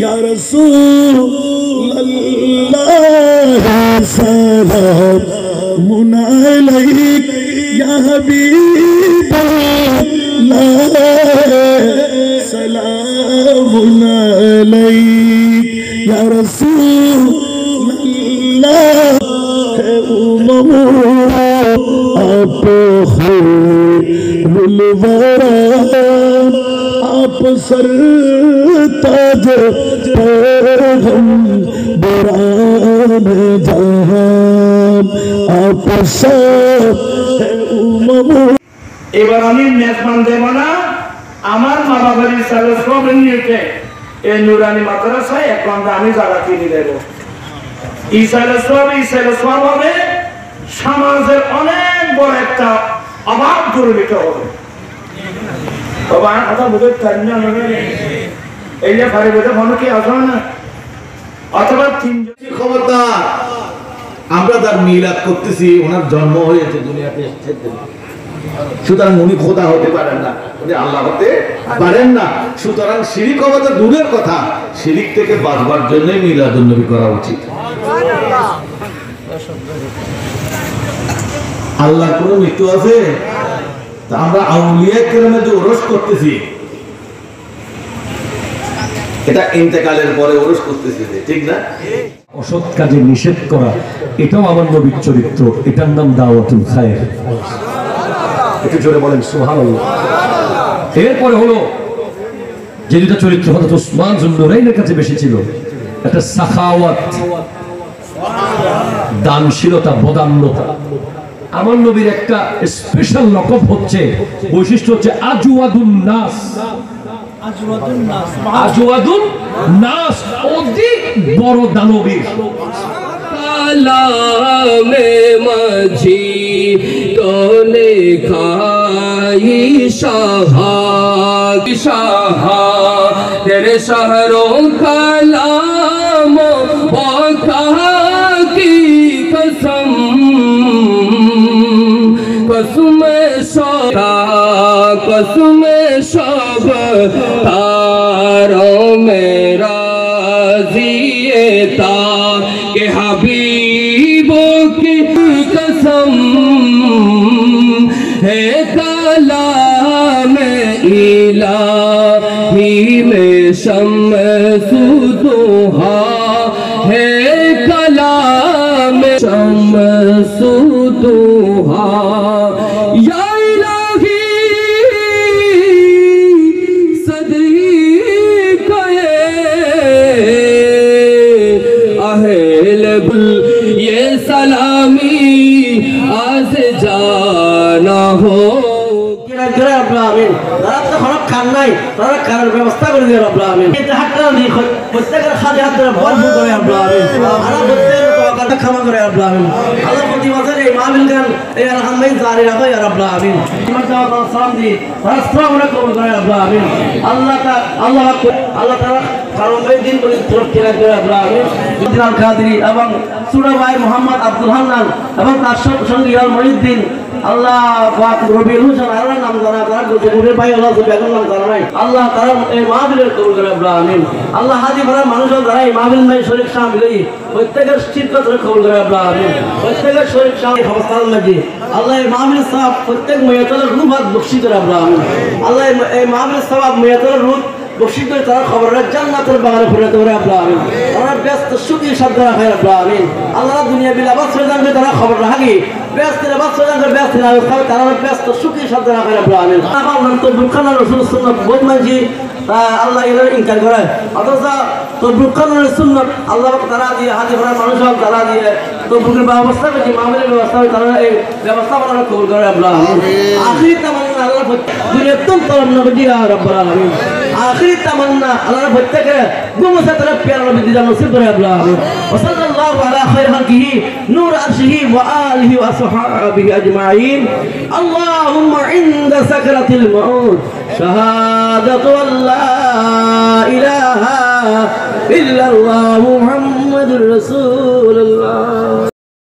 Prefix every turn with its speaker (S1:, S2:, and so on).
S1: या रसूल अल्लाह सलामुन अलैक या हबीब अल्लाह सलामुन अलैक या रसूल अल्लाह आप खैरुल वरा आप सरताज पैगंबरान जहान आप सब
S2: এবার আমি মেজবান দেব না আমার মা বাবার ইসালে সব নিয়েছে এই নুরানি মাদ্রাসায় এক ঘন্টা আমি জায়গা কিনে দেব ইসালে সব হবে সমাজের অনেক বড় একটা অভাব দূরীভূত হবে বাবা কথা বুঝতে পারেন না এই যে ফারে বুঝতে মনে কি আসবে না অথবা তিনজন
S3: খবরদার আমরা তার মিলাদ করতেছি ওনার জন্ম হয়েছে দুনিয়াতে এসেছে সুতরাং উনি খোদা হতে পারেন না উনি আল্লাহ হতে পারেন না সুতরাং শিরিক হওয়া তো দূরের কথা শিরিক থেকে বাঁচবার জন্যই মিলাদুন নবী করা উচিত আল্লাহর কোনো মৃত্যু আছে তা আমরা আউলিয়া কেরামের যে ওরস করতেছি এটা ইন্তেকালের পরে ওরস করতেছি ঠিক না
S4: অসৎ কাজে নিষেধ করা এটাও আমার নবীর চরিত্র এটার নাম দাওয়াতুল খায়র একটু জোরে বলেন সুবহানাল্লাহ এরপরে হলো যে দুটা চরিত্র হযরত ওসমান যুন্নুরাইনের কাছে বেশি ছিল একটা সাখাওয়াত দানশীলতা বদান্যতা আমার নবীর একটা স্পেশাল লকব হচ্ছে বৈশিষ্ট্য হচ্ছে আজওয়াদুন নাস আজওয়াদুন নাস অধিক বড় দানবীর
S5: কালামে মাঝি তোলে খাই শাহা তেরে শহরো কালাম বাকা কি কসম कसम सब तारों मेरा जिएता के हबीबों की कसम है कलाम इलाही में शम्सुदुहा है कलाम शम्सुदुहा या इलाही सदी कये अहल गुल ये सलामी आज जाना हो ব্যবস্থা করে দিয়ে রব্বুল আলামিন এটা হাতটা দিয়ে প্রত্যেকের খালি হাত ধরে ভরপুর করে রব্বুল আলামিন আল্লাহ প্রত্যেকের ক্ষমা করে রব্বুল আলামিন আল্লাহ প্রতি বছর এই মাহফিল গান এই আলহামদুলিল্লাহ জারি রাখো ইয়া রব্বুল আলামিন তোমার দাওয়াত সালাম দি রাসূল কবুল করে রব্বুল আলামিন আল্লাহ তাআলা কারণ এই দিন বলে তরফ থেকে করে রব্বুল আলামিন ইদ্দিনাল কাদেরী এবং সুরা ভাই মোহাম্মদ আব্দুল হান্নান এবং তার সঙ্গে ইয়াল মহিউদ্দিন আল্লাহ পাক রবিউল হোসেন আল্লাহর নাম জানা তারা গোজের ভাই আল্লাহ বেগম নাম জানা নাই আল্লাহ তারা এই মাহফিলের কবুল করে রব্বুল আলামিন আল্লাহ হাজি ভরা মানুষ যারা এই মাহফিল মে শরীক শামিল হই প্রত্যেকের চিত্ত কবুল করে রব্বুল আলামিন প্রত্যেকের শরীক শামিল অবস্থান মাঝে আল্লাহ এই মাহফিল সওয়াব প্রত্যেক মেয়তলের রূহাত বখশি করে রব্বুল আলামিন আল্লাহ এই মাহফিল সওয়াব মেয়তলের রূহ বখশি করে তারা খবর জান্নাতের বাগানে ফিরাতে করে রব্বুল আলামিন তারা ব্যস্ত সুখী সাধ্য রাখে রব্বুল আলামিন আল্লাহ দুনিয়া বিল আবাদ সরদানকে তারা খবর রাখি ব্যস্ত আবাদ সরদানকে ব্যস্ত না তারা ব্যস্ত সুখী সাধ্য রাখে রব্বুল আলামিন আমার নাম তো বুখারী রাসূলুল্লাহ সাল্লাল্লাহু আলাইহি ওয়াসাল্লাম আল্লাহ এর ইনকার করে অথচ তো বুখারী সুন্নাত আল্লাহ তারা দিয়ে হাজি ভরা মানুষ তারা দিয়ে তো বুকের ব্যবস্থা করে মামলার ব্যবস্থা তারা এই ব্যবস্থা করার কবুল করে রব্বুল আলামিন আখির তামান্না আল্লাহ দুনিয়া তুম তলব নবী ইয়া রব্বুল আলামিন আখির তামান্না আল্লাহ প্রত্যেকে গুমসা তরফ প্যারা নবী দিদার নসিব করে রব্বুল আলামিন ওয়া সাল্লাল্লাহু আলা খায়র খালকিহি নূর আরশিহি ওয়া আলিহি ওয়া আসহাবিহি আজমাইন আল্লাহুম্মা ইনদা সাকরাতিল মাউত শাহাদাতু আল্লা ইলাহা ইল্লাল্লাহু মুহাম্মাদুর রাসূলুল্লাহ